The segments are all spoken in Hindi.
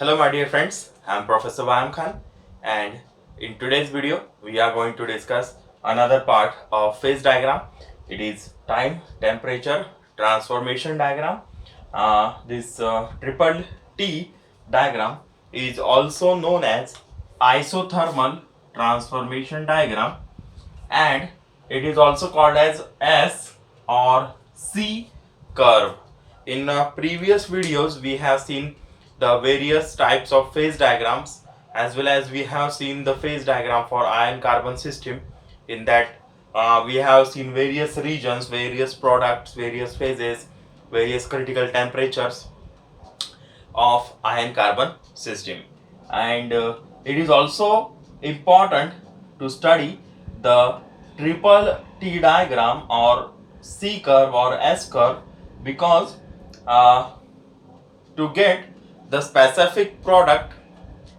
Hello my dear friends, I am Professor Vayam Khan and in today's video we are going to discuss another part of phase diagram. It is time, temperature, transformation diagram. This triple T diagram is also known as isothermal transformation diagram, and it is also called as S or C curve. In previous videos we have seen the various types of phase diagrams, as well as we have seen the phase diagram for iron carbon system. In that we have seen various regions, various products, various phases, various critical temperatures of iron carbon system. And it is also important to study the triple T diagram or C curve or S curve, because to get the specific product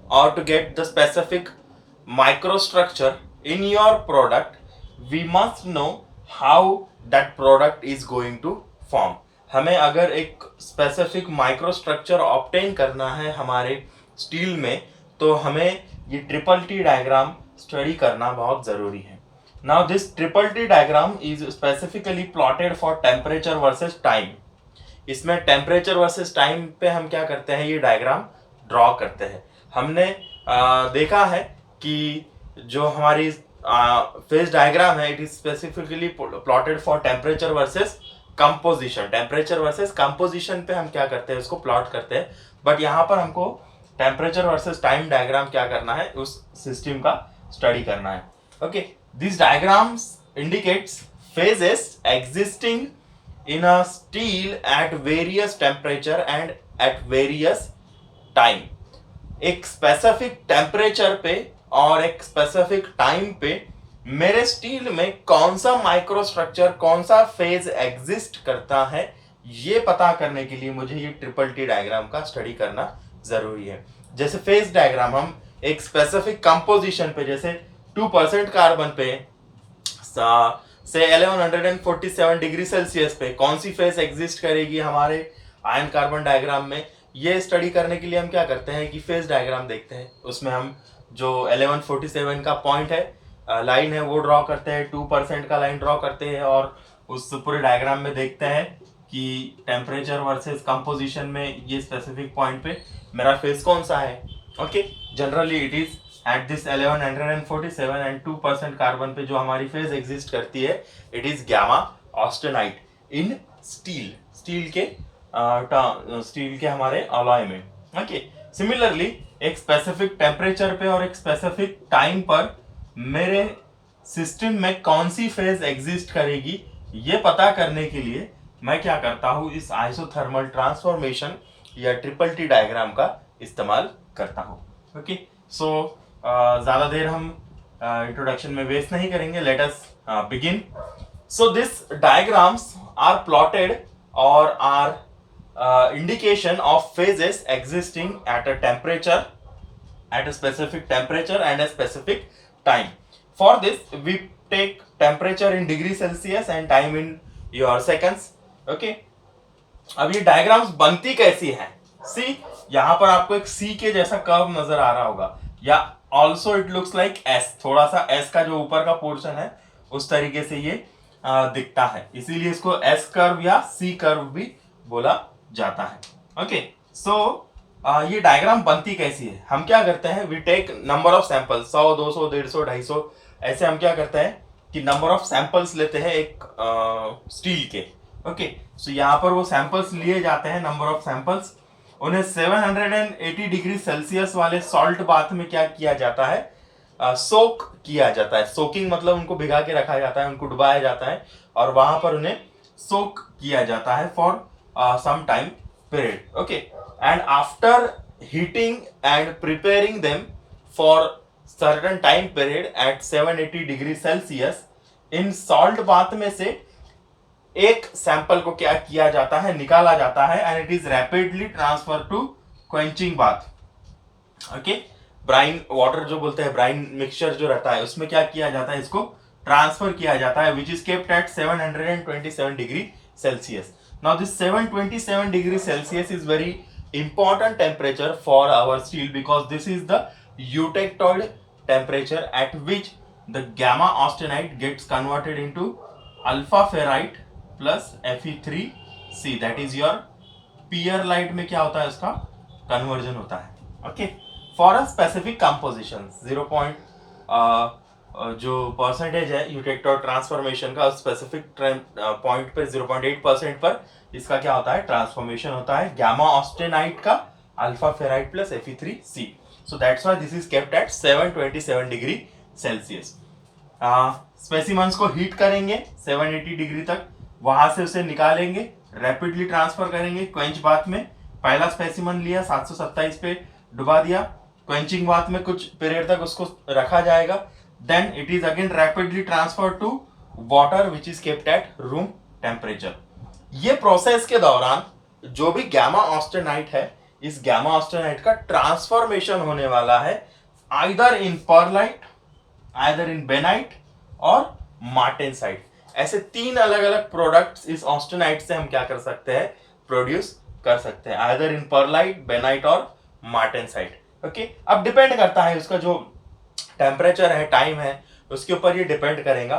or to get the specific microstructure in your product, we must know how that product is going to form. हमें अगर एक स्पेसिफिक माइक्रोस्ट्रक्चर ऑब्टेन करना है हमारे स्टील में, तो हमें ये ट्रिपल टी डायग्राम स्टडी करना बहुत ज़रूरी है. Now this triple T diagram is specifically plotted for temperature versus time. इसमें टेम्परेचर वर्सेस टाइम पे हम क्या करते हैं, ये डायग्राम ड्रॉ करते हैं. हमने देखा है कि जो हमारी फेज डायग्राम है, it is specifically plotted for temperature versus composition. Temperature versus composition पे हम क्या करते हैं, उसको प्लॉट करते हैं. बट यहाँ पर हमको टेम्परेचर वर्सेस टाइम डायग्राम क्या करना है, उस सिस्टम का स्टडी करना है. Okay, this diagrams indicates phases existing in a steel at various temperature and at various time. एक स्पेसिफिक टेम्परेचर पे और एक स्पेसिफिक टाइम पे मेरे स्टील में कौन सा माइक्रोस्ट्रक्चर, कौन सा फेज एग्जिस्ट करता है, ये पता करने के लिए मुझे ये ट्रिपल टी डायग्राम का स्टडी करना जरूरी है. जैसे फेज डायग्राम हम एक स्पेसिफिक कंपोजिशन पे, जैसे 2% कार्बन पे से 1147 डिग्री सेल्सियस पे कौन सी फेज एग्जिस्ट करेगी हमारे आयन कार्बन डायग्राम में, ये स्टडी करने के लिए हम क्या करते हैं कि फेज डायग्राम देखते हैं. उसमें हम जो 1147 का पॉइंट है, लाइन है, वो ड्रॉ करते हैं, 2% का लाइन ड्रॉ करते हैं और उस पूरे डायग्राम में देखते हैं कि टेम्परेचर वर्सेस कंपोजिशन में ये स्पेसिफिक पॉइंट पे मेरा फेज कौन सा है. Okay, generally it is at this 1147 and 2% carbon पे जो हमारी फेज एग्जिस्ट करती है, it is gamma austenite in steel. Steel के हमारे अलॉय में. ओके, सिमिलरली एक स्पेसिफिक टेम्परेचर पे और एक स्पेसिफिक टाइम पर मेरे सिस्टम में कौन सी फेज एग्जिस्ट करेगी, ये पता करने के लिए मैं क्या करता हूँ, इस आइसोथर्मल ट्रांसफॉर्मेशन या ट्रिपल टी डायग्राम का इस्तेमाल करता हूँ. ओके, सो ज़्यादा देर हम इंट्रोडक्शन में वेस्ट नहीं करेंगे. Let us begin. So this diagrams are plotted और are indication of phases existing at a temperature, at a specific temperature and a specific time. For this we take temperature in degree Celsius and time in your seconds. Okay, अब ये डायग्राम्स बनती कैसी हैं? सी, यहाँ पर आपको एक सी के जैसा कर्व नजर आ रहा होगा, या also it looks like S. थोड़ा सा एस का जो ऊपर का पोर्शन है उस तरीके से ये दिखता है, इसीलिए इसको एस कर्व या सी कर्व भी बोला जाता है. ओके, सो ये डायग्राम बनती कैसी है? हम क्या करते हैं, we take number of samples, 100, 200, 150, 250, ऐसे हम क्या करते हैं कि नंबर ऑफ सैंपल्स लेते हैं एक स्टील के. ओके, सो यहाँ पर वो सैंपल्स लिए जाते हैं, नंबर ऑफ सैंपल्स. उन्हें 780 डिग्री सेल्सियस वाले सॉल्ट बाथ में क्या किया जाता है, सोक किया जाता है. सोकिंग मतलब उनको भिगा के रखा जाता है, उनको डुबाया जाता है और वहां पर उन्हें सोक किया जाता है for some time period. Okay, and after heating and preparing them for certain time period at 780 degree Celsius, in salt bath में से एक सैंपल को क्या किया जाता है, निकाला जाता है, and it is rapidly transferred to quenching bath. Okay, brine water जो बोलते हैं, ब्राइन मिक्सचर जो रहता है, उसमें क्या किया जाता है, इसको ट्रांसफर किया जाता है, which is kept at 727 degree Celsius. Now this 727 degree Celsius is very important temperature for our steel because this is the eutectoid temperature at which the gamma austenite gets converted into alpha ferrite plus Fe3C, that is your pierlite में क्या होता है, उसका कन्वर्जन होता है. Okay, for a specific composition 0. जो परसेंटेज है यूटेक्टोड ट्रांसफॉर्मेशन का, स्पेसिफिक पॉइंट पे 0.8% पर इसका क्या होता है, ट्रांसफॉर्मेशन होता है गामा ऑस्टेनाइट का alpha ferrite plus Fe3C. So that's why this is kept at 727 degree Celsius. Specimens को हीट करेंगे 780 डिग्री तक, वहां से उसे निकालेंगे, रैपिडली ट्रांसफर करेंगे क्वेंच बाथ में. पहला स्पेसिमन लिया 727 पे डुबा दिया, क्वेंचिंग बाथ में कुछ पीरियड तक उसको रखा जाएगा, then it is again rapidly transfer to water which is kept at room temperature. ये प्रोसेस के दौरान जो भी गामा ऑस्टेनाइट है, इस गामा ऑस्टेनाइट का ट्रांसफॉर्मेशन होने वाला है either in pearlite, either in bainite और मार्टेनसाइट. ऐसे 3 अलग अलग प्रोडक्ट्स इस ऑस्टेनाइट से हम क्या कर सकते हैं, प्रोड्यूस कर सकते हैं, आइदर इन परलाइट, बेनाइट और मार्टेनसाइट. ओके, अब डिपेंड करता है उसका जो टेम्परेचर है, टाइम है, उसके ऊपर ये डिपेंड करेगा.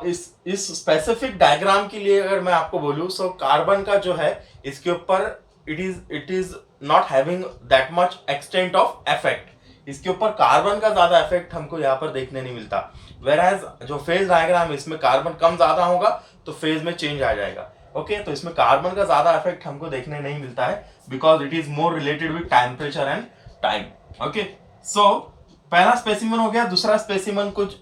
इस स्पेसिफिक डायग्राम के लिए अगर मैं आपको बोलूं, सो कार्बन का जो है इसके ऊपर it is not having that much extent of effect. इसके ऊपर कार्बन का ज्यादा इफेक्ट हमको यहाँ पर देखने नहीं मिलता. वेराज जो फेज डायग्राम है इसमें कार्बन कम ज्यादा होगा तो फेज में चेंज आ जाएगा. ओके, तो इसमें कार्बन का ज्यादा इफेक्ट हमको देखने नहीं मिलता है because it is more related with temperature and time. Okay, so पहला स्पेसिमन हो गया. दूसरा स्पेसिमन कुछ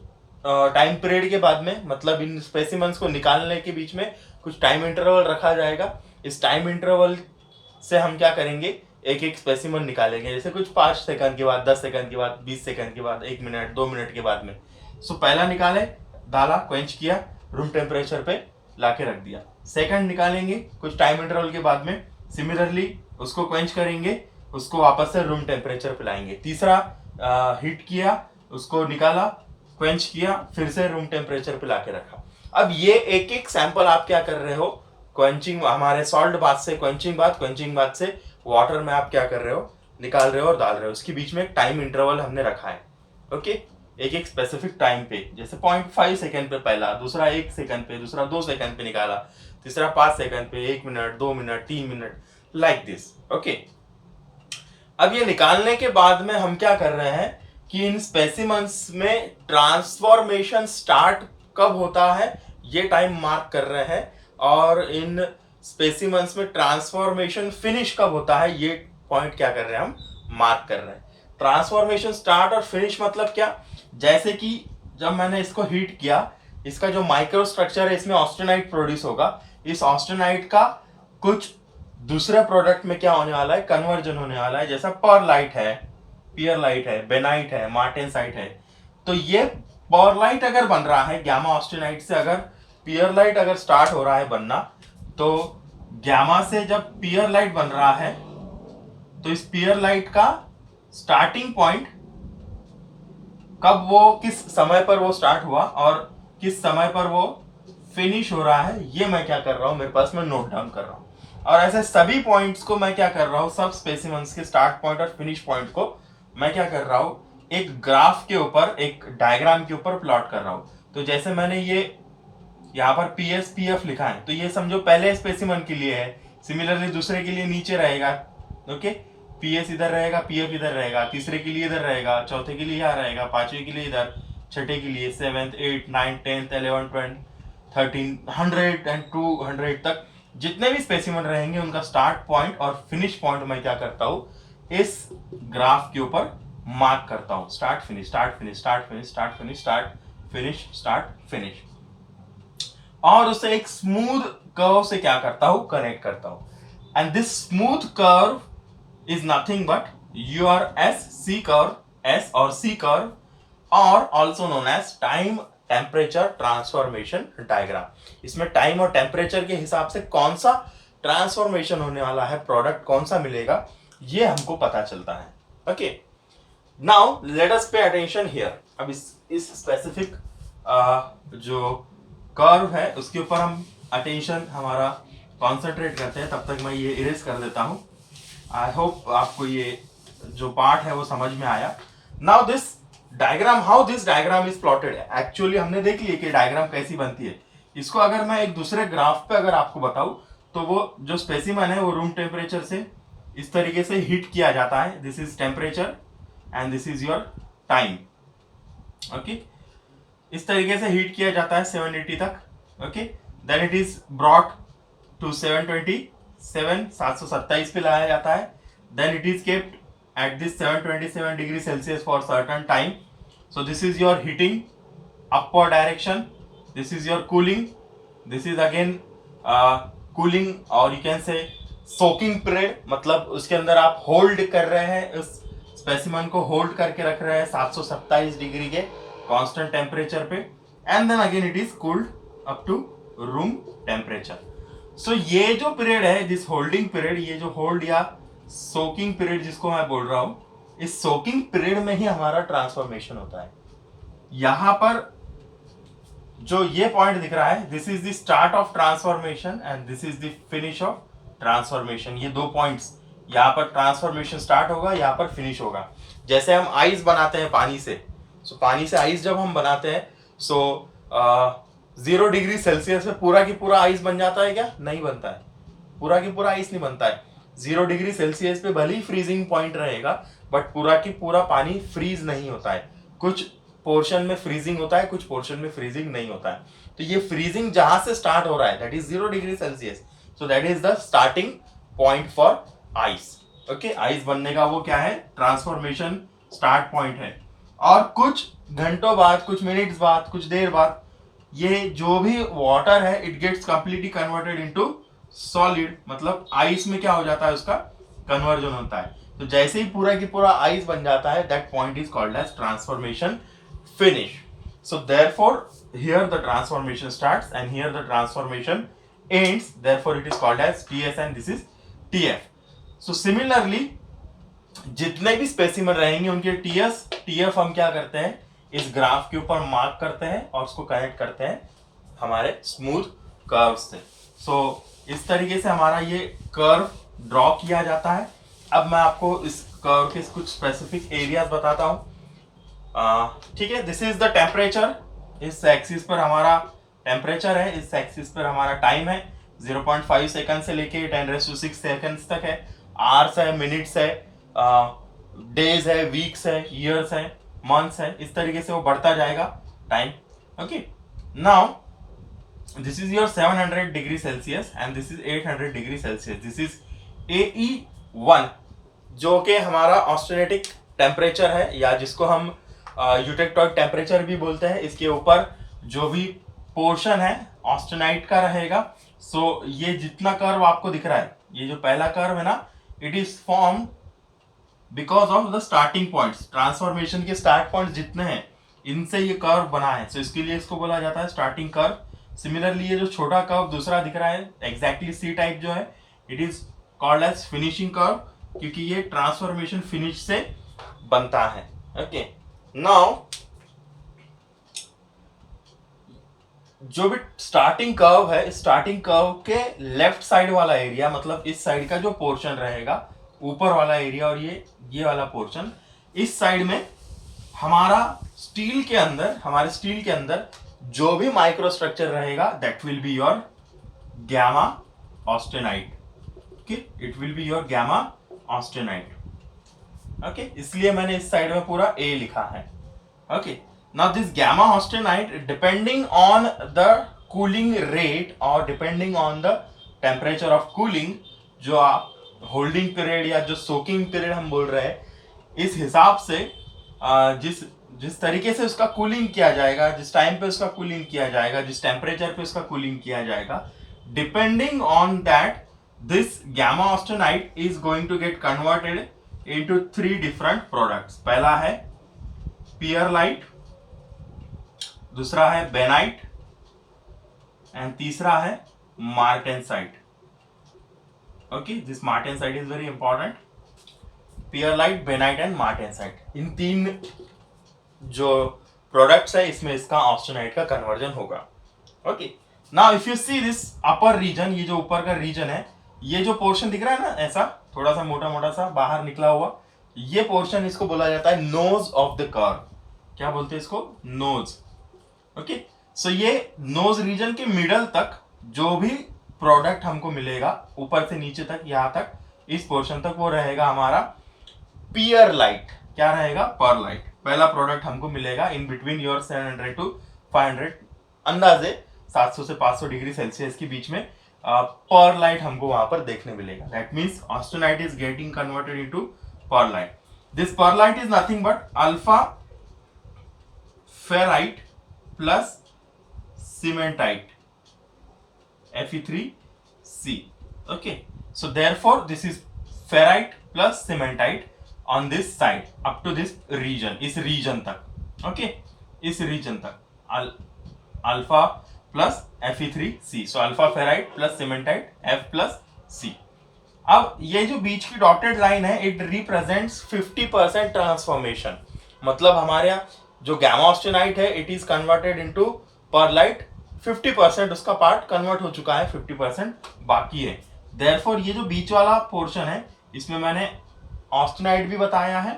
टाइम पीरियड के बाद में, मतलब इन स्पेसिमन्स को निकालने के बीच में कुछ टाइम इंटरवल रखा जाएगा. इस टाइम इंटरवल से हम क्या करेंगे, एक एक स्पेसिमन निकालेंगे, जैसे कुछ 5 सेकंड के बाद, 10 सेकंड के बाद, 20 सेकंड के बाद, 1 मिनट, 2 मिनट के बाद में. सो पहला निकाले, डाला, क्वेंच किया, रूम टेम्परेचर पे लाके रख दिया. सेकंड निकालेंगे कुछ टाइम इंटरवल के बाद में, सिमिलरली उसको क्वेंच करेंगे, उसको वापस से रूम टेम्परेचर पे लाएंगे. तीसरा हीट किया, उसको निकाला, क्वेंच किया, फिर से रूम टेम्परेचर पे लाके रखा. अब ये एक एक सैंपल आप क्या कर रहे हो, क्वेंचिंग हमारे सॉल्ट बाथ से क्वेंचिंग बाथ से वाटर में आप क्या कर रहे हो, निकाल रहे हो और डाल रहे हो. उसके बीच में एक टाइम इंटरवल हमने रखा है. ओके, एक एक स्पेसिफिक टाइम पे, जैसे 0.5 सेकंड पे पहला, दूसरा 1 सेकंड पे, दूसरा 2 सेकंड पे निकाला, तीसरा 5 सेकंड पे, 1 minute, 2 minute, 3 minute, like this. Okay, अब ये निकालने के बाद में हम क्या कर रहे हैं कि इन स्पेसिमन्स में ट्रांसफॉर्मेशन स्टार्ट कब होता है ये टाइम मार्क कर रहे हैं, और इन स्पेसिमन्स में ट्रांसफॉर्मेशन फिनिश कब होता है ये पॉइंट क्या कर रहे हैं, हम मार्क कर रहे हैं. ट्रांसफॉर्मेशन स्टार्ट और फिनिश मतलब क्या, जैसे कि जब मैंने इसको हीट किया, इसका जो माइक्रो स्ट्रक्चर है इसमें ऑस्टेनाइट प्रोड्यूस होगा. इस ऑस्टेनाइट का कुछ दूसरे प्रोडक्ट में क्या होने वाला है, कन्वर्जन होने वाला है. जैसा परलाइट है, पियरलाइट है, बेनाइट है, मार्टेनसाइट है. तो ये परलाइट अगर बन रहा है गामा ऑस्टेनाइट से, अगर पियरलाइट अगर स्टार्ट हो रहा है बनना, तो गामा से जब पियरलाइट बन रहा है तो इस पियरलाइट का स्टार्टिंग पॉइंट कब, वो किस समय पर वो स्टार्ट हुआ और किस समय पर वो फिनिश हो रहा है, ये मैं क्या कर रहा हूं, मेरे पास मैं नोट डाउन कर रहा हूं. और ऐसे सभी पॉइंट्स को मैं क्या कर रहा हूं, सब स्पेसिमन्स के स्टार्ट पॉइंट और फिनिश पॉइंट को मैं क्या कर रहा हूं, एक ग्राफ के ऊपर, एक डायग्राम के ऊपर प्लॉट कर रहा हूं. तो जैसे मैंने ये यहाँ पर PSPF लिखा है, तो ये समझो पहले स्पेसिमन के लिए है. सिमिलरली दूसरे के लिए नीचे रहेगा. ओके, PS इधर रहेगा, PF इधर रहेगा, तीसरे के लिए इधर रहेगा, चौथे के लिए यहाँ रहेगा, पांचवे के लिए इधर, छठे के लिए 7th 8th 9th 10th 11th 12th 13th 100 and 200 तक जितने भी स्पेसिमन रहेंगे उनका स्टार्ट पॉइंट और फिनिश पॉइंट मैं क्या करता हूँ, इस ग्राफ के ऊपर मार्क करता हूँ. Start finish, start finish, start finish, start finish, start finish, start finish, और उसे एक स्मूथ कर्व से क्या करता हूं, कनेक्ट करता हूं. And this smooth curve is nothing but your SC curve, S और C कर्व, और also known as time temperature transformation diagram. इसमें टाइम और टेम्परेचर के हिसाब से कौन सा ट्रांसफॉर्मेशन होने वाला है, प्रोडक्ट कौन सा मिलेगा, ये हमको पता चलता है. Okay, now let us pay attention here. अब इस स्पेसिफिक जो कर्व है उसके ऊपर हम अटेंशन हमारा कॉन्सेंट्रेट करते हैं. तब तक मैं ये इरेज कर देता हूं. आई होप आपको ये जो पार्ट है वो समझ में आया। Now this diagram, how this diagram is plotted, actually हमने देख लिया कि डायग्राम कैसी बनती है। इसको अगर मैं एक दूसरे ग्राफ पे अगर आपको बताऊं तो वो जो स्पेसिमन है वो रूम टेम्परेचर से इस तरीके से हीट किया जाता है। This is temperature and this is your time. Okay, इस तरीके से हीट किया जाता है 780 तक। Okay, then it is brought to 727 पे लाया जाता है। Then it is kept at this 727 degree Celsius for certain time. So this is your heating upward direction, this is your cooling, this is again cooling or you can say soaking period, मतलब उसके अंदर आप होल्ड कर रहे हैं, उस स्पेसिमन को होल्ड करके रख रहे हैं 727 डिग्री के कांस्टेंट टेम्परेचर पे, and then again it is cooled up to room temperature. So ये जो पीरियड है, दिस होल्डिंग पीरियड, ये जो होल्ड या सोकिंग पीरियड जिसको मैं बोल रहा हूं, इस सोकिंग पीरियड में ही हमारा ट्रांसफॉर्मेशन होता है। यहां पर जो ये पॉइंट दिख रहा है, this is the start of transformation and this is the finish off transformation. ये दो पॉइंट्स, यहां पर ट्रांसफॉर्मेशन स्टार्ट होगा, यहां पर फिनिश होगा। जैसे हम आइस बनाते हैं पानी से, सो पानी से आइस जब हम बनाते हैं, सो 0 डिग्री सेल्सियस में पूरा की पूरा आइस बन जाता है क्या? नहीं बनता है, पूरा की पूरा आइस नहीं बनता है। 0 डिग्री सेल्सियस पे भले ही फ्रीजिंग पॉइंट रहेगा, बट पूरा की पूरा पानी फ्रीज नहीं होता है। कुछ पोर्शन में फ्रीजिंग होता है, कुछ पोर्शन में फ्रीजिंग नहीं होता है। तो ये फ्रीजिंग जहां से स्टार्ट हो रहा है, that is 0 degree Celsius, so that is the starting point for ice. Okay, ice बनने का वो क्या है? ट्रांसफॉर्मेशन स्टार्ट पॉइंट है। और कुछ घंटों बाद, कुछ मिनट्स बाद, कुछ देर बाद, ये जो भी वाटर है, it gets completely converted into solid, मतलब आइस में क्या हो जाता है, उसका कन्वर्जन होता है। तो जैसे ही पूरा की पूरा आइस बन जाता है, that point is called as transformation finish. So therefore here the transformation starts and here the transformation ends, therefore it is called as TS and this is TF. So similarly जितने भी स्पेसिमन रहेंगे उनके टीएस टीएफ हम क्या करते हैं, इस ग्राफ के ऊपर मार्क करते हैं और उसको कनेक्ट करते हैं हमारे स्मूथ कर्व से। सो इस तरीके से हमारा ये कर्व ड्रॉ किया जाता है। अब मैं आपको इस कर्व के कुछ स्पेसिफिक एरियाज बताता हूँ। ठीक है, दिस इज द टेम्परेचर, इस एक्सिस पर हमारा टेम्परेचर है, इस एक्सिस पर हमारा टाइम है, 0.5 सेकंड से लेके 10⁶ सेकंड्स तक है। आवर्स है, मिनट्स है, डेज है, वीक्स है, ईयर्स है, मंथ्स है, इस तरीके से वो बढ़ता जाएगा time. Okay, now this is your 700 degree Celsius and this is 800 degree Celsius. This is AE1, जो कि हमारा ऑस्टेनेटिक टेम्परेचर है, या जिसको हम यूटेक्टॉइक टेम्परेचर भी बोलते हैं। इसके ऊपर जो भी पोर्शन है ऑस्टेनाइट का रहेगा। सो ये जितना कर्व आपको दिख रहा है, ये जो पहला कर्व है ना, it is form because of the starting points. Transformation के स्टार्ट पॉइंट जितने हैं, इनसे ये कर्व बना है। सो इसके लिए इसको बोला जाता है स्टार्टिंग कर्व। सिमिलरली ये जो छोटा कर्व दूसरा दिख रहा है, एग्जैक्टली सी टाइप जो है, it is called as finishing curve, क्योंकि ये ट्रांसफॉर्मेशन फिनिश से बनता है। ओके, नाउ जो भी स्टार्टिंग कर्व है, स्टार्टिंग कर्व के लेफ्ट साइड वाला एरिया, मतलब इस साइड का जो पोर्शन रहेगा, ऊपर वाला एरिया, और ये वाला पोर्शन, इस साइड में हमारा स्टील के अंदर, हमारे स्टील के अंदर जो भी माइक्रो स्ट्रक्चर रहेगा, that will be your gamma austenite. Okay, it will be your gamma austenite. Okay, इसलिए मैंने इस साइड में पूरा ए लिखा है। Okay, now this gamma austenite, depending on the cooling rate और depending on the temperature of cooling, जो आप होल्डिंग पीरियड या जो सोकिंग पीरियड हम बोल रहे हैं, इस हिसाब से जिस तरीके से उसका कूलिंग किया जाएगा, जिस टाइम पे उसका कूलिंग किया जाएगा, जिस टेम्परेचर पे उसका कूलिंग किया जाएगा, depending on that this gamma austenite is going to get converted into 3 different products. पहला है पियरलाइट, दूसरा है बेनाइट एंड तीसरा है martensite. Okay, this martensite is very important. Pearlite, bainite and martensite, in 3 जो प्रोडक्ट्स है, इसमें इसका ऑस्टेनाइट का कन्वर्जन होगा। Okay, now if you see this upper region, ये जो ऊपर का रीजन है, ये जो पोर्शन दिख रहा है ना ऐसा, थोड़ा सा मोटा मोटा सा बाहर निकला हुआ, ये पोर्शन इसको बोला जाता है नोज ऑफ द कर्व। क्या बोलते हैं इसको? नोज। ओके, सो ये नोज रीजन के मिडल तक जो भी प्रोडक्ट हमको मिलेगा ऊपर से नीचे तक, यहां तक इस पोर्शन तक, वो रहेगा हमारा पियर लाइट। क्या रहेगा? पर लाइट। पहला प्रोडक्ट हमको मिलेगा इन बिटवीन योर 700 टू 500, अंदाजे 700 से 500 डिग्री सेल्सियस के बीच में पर लाइट हमको वहां पर देखने मिलेगा। That means austenite is getting converted into पर लाइट। दिस पर light is nothing but alpha ferrite plus cementite Fe3C. Okay, so therefore this is ferrite plus cementite on this side up to this region, इस region तक। okay, इस region तक alpha plus Fe3C, so alpha ferrite plus cementite F plus C। अब ये जो बीच की डॉटेड लाइन है, इट रिप्रेजेंट्स 50% ट्रांसफॉर्मेशन। मतलब हमारे यहाँ जो गैमा ऑस्टेनाइट है, it is converted into pearlite. 50% उसका पार्ट कन्वर्ट हो चुका है, 50% बाकी है। देयरफॉर ये जो बीच वाला पोर्शन है, इसमें मैंने ऑस्टेनाइट भी बताया है,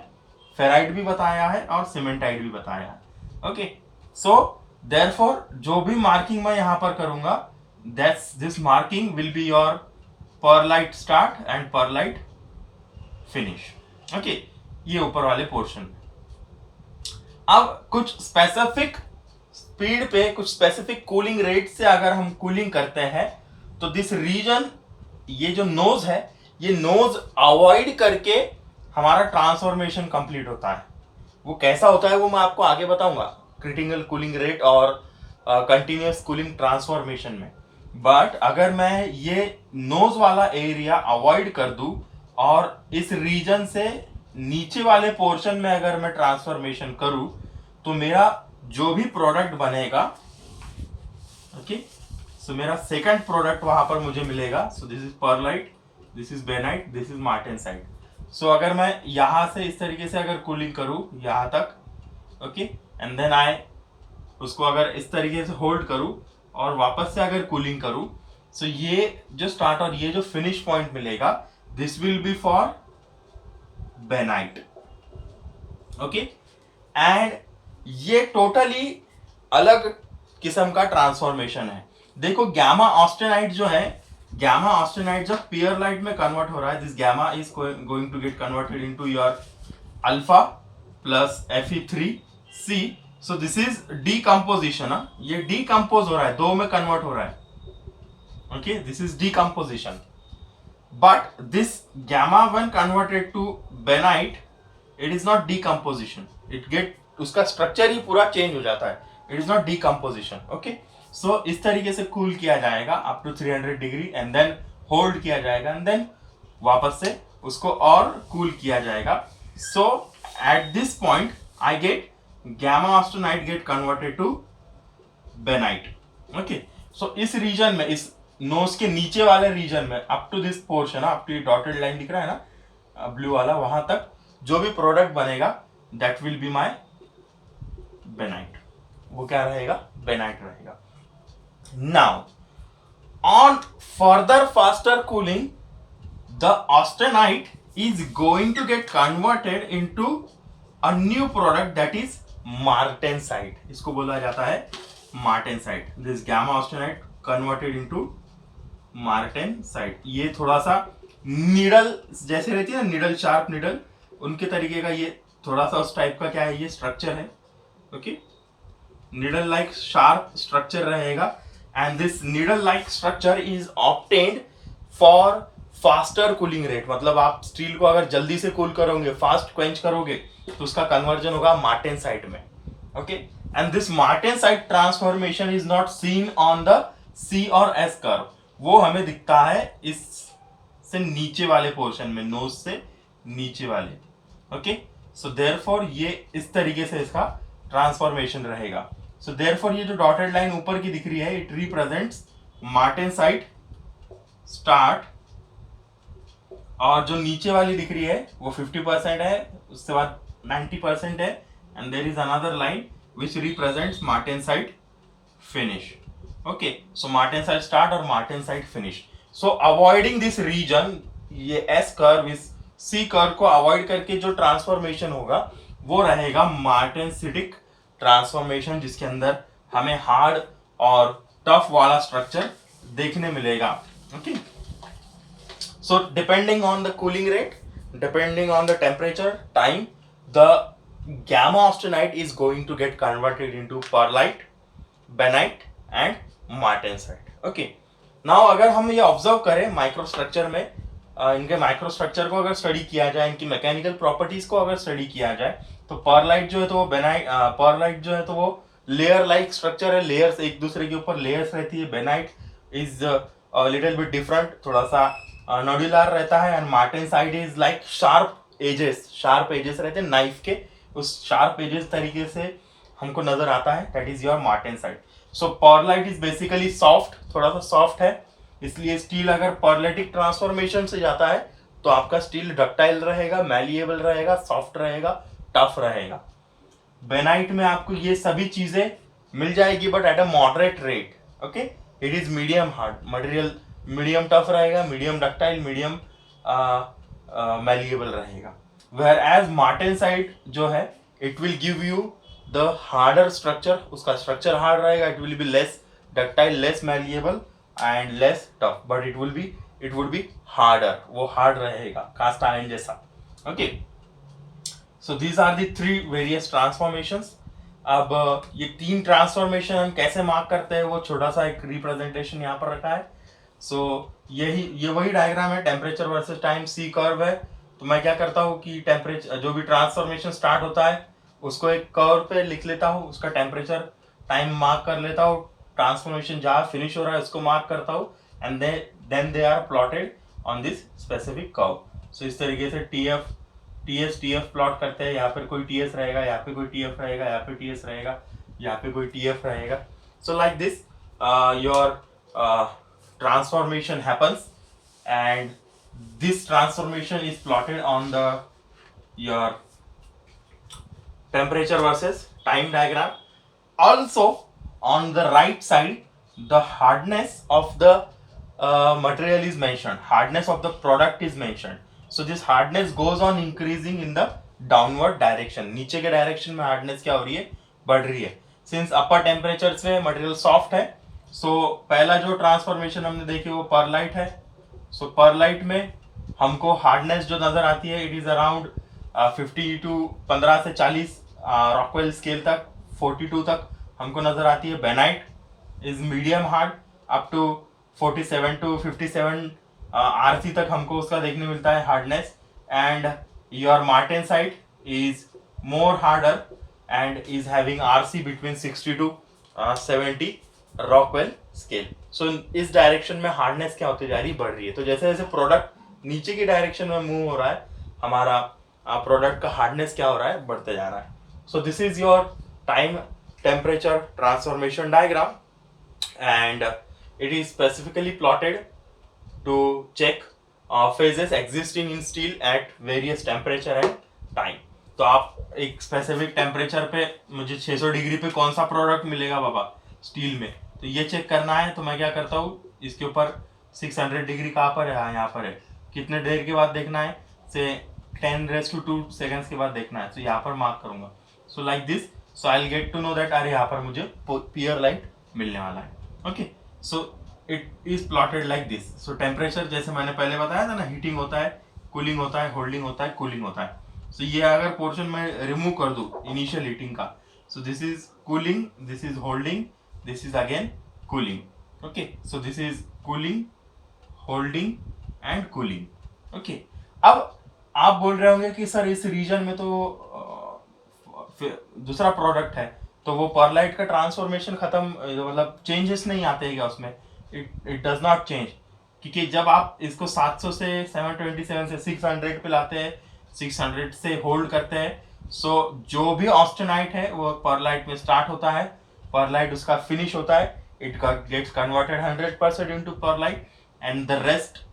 फेराइट भी बताया है और सीमेंटाइट भी बताया है। ओके, सो देयरफॉर जो भी मार्किंग मैं यहाँ पर करूंगा, that's this marking will be your pearlite start and pearlite finish. Okay, ये ऊपर वाले पोर्शन। अब कुछ स्पेसिफिक स्पीड पे, कुछ स्पेसिफिक कूलिंग रेट से अगर हम कूलिंग करते हैं, तो दिस रीजन, ये जो नोज है, ये नोज अवॉइड करके हमारा ट्रांसफॉर्मेशन कंप्लीट होता है। वो कैसा होता है वो मैं आपको आगे बताऊंगा, क्रिटिकल कूलिंग रेट और कंटिन्यूअस कूलिंग ट्रांसफॉर्मेशन में। बट अगर मैं ये नोज वाला एरिया अवॉइड कर दूं और इस रीजन से नीचे वाले पोर्शन में अगर मैं ट्रांसफॉर्मेशन करूं, तो मेरा जो भी प्रोडक्ट बनेगा, ओके, सो मेरा सेकंड प्रोडक्ट वहां पर मुझे मिलेगा। So this is pearlite, this is bainite, this is martensite. So अगर मैं यहां से इस तरीके से अगर कूलिंग करूं यहां तक, ओके, एंड देन आई उसको अगर इस तरीके से होल्ड करूं और वापस से अगर कूलिंग करूं, सो ये जो स्टार्ट और ये जो फिनिश पॉइंट मिलेगा, this will be for bainite. Okay, and ये टोटली अलग किस्म का ट्रांसफॉर्मेशन है। देखो, गैमा ऑस्टेनाइट जो है, गैमा ऑस्टेनाइट जब पियर लाइट में कन्वर्ट हो रहा है, this gamma is going to get converted into your alpha plus Fe3C। So this is decomposition. ये डीकंपोज हो रहा है, दो में कन्वर्ट हो रहा है। Okay, this is decomposition. But this gamma one converted to bainite, it is not decomposition, it get, उसका स्ट्रक्चर ही पूरा चेंज हो जाता है। It is not decomposition. Okay, so इस तरीके से कूल किया जाएगा up to 300 degree and then hold किया जाएगा एंड देन वापस से उसको और कूल किया जाएगा। So at this point I get gamma austenite get converted to bainite. Okay, so इस रीजन में, इस नोज के नीचे वाले रीजन में, up to this portion, up to dotted line दिख रहा है ना ब्लू वाला, वहां तक जो भी प्रोडक्ट बनेगा, that will be my bainite. वो क्या रहेगा? बेनाइट रहेगा। Now on further faster cooling, the austenite is going to get converted into a new product that is martensite. इसको बोला जाता है martensite. This gamma austenite converted into martensite. ये थोड़ा सा नीडल जैसे रहती है ना, नीडल, शार्प नीडल, उनके तरीके का ये थोड़ा सा उस टाइप का क्या है, ये स्ट्रक्चर है। Okay, needle like sharp structure रहेगा and this needle like structure is obtained for faster cooling rate. मतलब आप स्टील को अगर जल्दी से कूल करोगे, फास्ट क्वेंच करोगे, तो उसका कन्वर्जन होगा मार्टेनसाइट में। Okay, and this martensite transformation is not seen on the C और S कर्व, वो हमें दिखता है इस से नीचे वाले पोर्शन में, नोज से नीचे वाले। ओके, सो देयरफॉर ये इस तरीके से इसका ट्रांसफॉर्मेशन रहेगा। सो देयरफॉर ये जो डॉटेड लाइन ऊपर की दिख रही है, इट रिप्रेजेंट्स मार्टेनसाइट स्टार्ट, और जो नीचे वाली दिख रही है वो 50% है, उसके बाद 90% है, and there is another line which represents martensite finish. Okay, so martensite start और martensite finish. So avoiding this region, ये एस कर्व, इस सी कर्व को अवॉइड करके जो ट्रांसफॉर्मेशन होगा वो रहेगा मार्टेंसिटिक ट्रांसफॉर्मेशन, जिसके अंदर हमें हार्ड और टफ वाला स्ट्रक्चर देखने मिलेगा. Okay, so depending on the cooling rate, depending on the temperature, time, the gamma austenite is going to get converted into perlite, benite and martensite. Okay, now अगर हम ये ऑब्जर्व करें माइक्रोस्ट्रक्चर में, इनके माइक्रोस्ट्रक्चर को अगर स्टडी किया जाए, इनकी मैकेनिकल प्रॉपर्टीज को अगर स्टडी किया जाए, तो परलाइट जो है तो वो बेनाइट, परलाइट जो है तो वो लेयर लाइक स्ट्रक्चर है, लेयर्स एक दूसरे के ऊपर लेयर्स रहती है. Bainite is little bit different, थोड़ा सा नोडुलर रहता है. And martensite is like sharp edges रहते हैं नाइफ के, उस शार्प एजेस तरीके से हमको नजर आता है. That is your martensite. So pearlite is basically soft, थोड़ा सा सॉफ्ट है, इसलिए स्टील अगर परलेटिक ट्रांसफॉर्मेशन से जाता है तो आपका स्टील डक्टाइल रहेगा, मैलिएबल रहेगा, सॉफ्ट रहेगा, टफ रहेगा. बेनाइट में आपको ये सभी चीजें मिल जाएगी but at a moderate rate. Okay, it is medium hard material, medium tough रहेगा, मीडियम डक्टाइल, मीडियम मैलिएबल रहेगा. वेयर एज मार्टेनसाइट जो है it will give you the harder structure, उसका स्ट्रक्चर हार्ड रहेगा, it will be less ductile, less malleable and less tough, but it would be harder, वो हार्ड रहेगा कास्ट आयरन जैसा. Okay, so these are the three various transformations. अब ये तीन ट्रांसफॉर्मेशन हम कैसे मार्क करते हैं वो छोटा सा एक रिप्रेजेंटेशन यहाँ पर रखा है. सो ये वही डायग्राम है, temperature versus time, C curve है. तो मैं क्या करता हूँ कि टेम्परेचर जो भी ट्रांसफॉर्मेशन स्टार्ट होता है उसको एक कर्व पे लिख लेता हूँ, उसका टेम्परेचर टाइम मार्क कर लेता हूँ, ट्रांसफॉर्मेशन जहाँ फिनिश हो रहा है उसको मार्क करता हूँ, and then they are plotted on this specific curve. So इस तरीके से टीएस प्लॉट करते हैं. यहाँ पर कोई टीएस रहेगा, यहाँ पे कोई टीएफ रहेगा, यहाँ पे टीएस रहेगा, यहाँ पे कोई टीएफ रहेगा. सो like this your transformation happens, and this transformation is plotted on the your temperature versus time diagram. Also on the right side the hardness of the material is mentioned, hardness of the product is mentioned. So this hardness goes on increasing in the downward direction, नीचे के डायरेक्शन में हार्डनेस क्या हो रही है, बढ़ रही है. सिंस अपर टेम्परेचर में मटेरियल सॉफ्ट है, सो पहला जो ट्रांसफॉर्मेशन हमने देखी वो परलाइट है. सो परलाइट में हमको हार्डनेस जो नजर आती है इट इज अराउंड 50 टू 15 से 40 रॉकवेल स्केल तक, 42 तक हमको नजर आती है. Bainite is medium hard up to 47 to 57 RC तक हमको उसका देखने मिलता है hardness. And your martensite is more harder and is having RC between 60 to 70 Rockwell scale. So इस डायरेक्शन में हार्डनेस क्या होती जा रही है, बढ़ रही है. तो जैसे जैसे प्रोडक्ट नीचे की डायरेक्शन में मूव हो रहा है, हमारा प्रोडक्ट का हार्डनेस क्या हो रहा है, बढ़ते जा रहा है. So this is your time temperature transformation diagram, and it is specifically plotted to check phases existing in steel at various temperature and time. तो आप एक स्पेसिफिक टेम्परेचर पे मुझे 600 डिग्री पे कौन सा प्रोडक्ट मिलेगा बाबा स्टील में, तो ये चेक करना है. तो मैं क्या करता हूँ, इसके ऊपर 600 डिग्री कहाँ पर है, यहाँ पर है, कितने देर के बाद देखना है, से 10⁻² सेकेंड्स के बाद देखना है, तो यहाँ पर मार्क करूंगा. So like this, so I will get to know that अरे यहाँ पर मुझे पियर लाइट मिलने वाला है. Okay, so it is plotted like this. So temperature जैसे मैंने पहले बताया था ना, हीटिंग होता है, कूलिंग होता है, होल्डिंग होता है, कूलिंग होता है. सो ये अगर पोर्शन मैं रिमूव कर दूँ इनिशियल हीटिंग का, सो this is cooling, this is holding, this is again cooling. Okay, so this is cooling, holding and cooling. Okay, अब आप बोल रहे होंगे कि सर इस रीजन में तो दूसरा प्रोडक्ट है, तो वो परलाइट का ट्रांसफॉर्मेशन खत्म, मतलब चेंजेस नहीं आते हैं क्या उसमें, इट डज नॉट चेंज. क्योंकि जब आप इसको 700 से 727 से 600 पे लाते हैं, 600 से होल्ड करते हैं, सो जो भी ऑस्टेनाइट है वो परलाइट में स्टार्ट होता है, परलाइट उसका फिनिश होता है, it gets converted 100% into pearlite, and the rest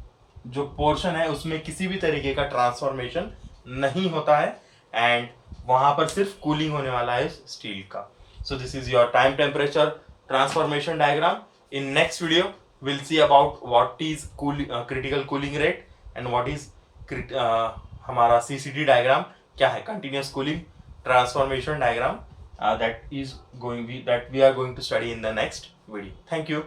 जो पोर्शन है उसमें किसी भी तरीके का ट्रांसफॉर्मेशन नहीं होता है, एंड वहां पर सिर्फ कूलिंग होने वाला है स्टील का. सो this is your time temperature transformation diagram. In next video, we'll see about what is critical cooling rate and what is हमारा CCD डायग्राम क्या है, continuous cooling transformation diagram, that we are going to study in the next video. Thank you.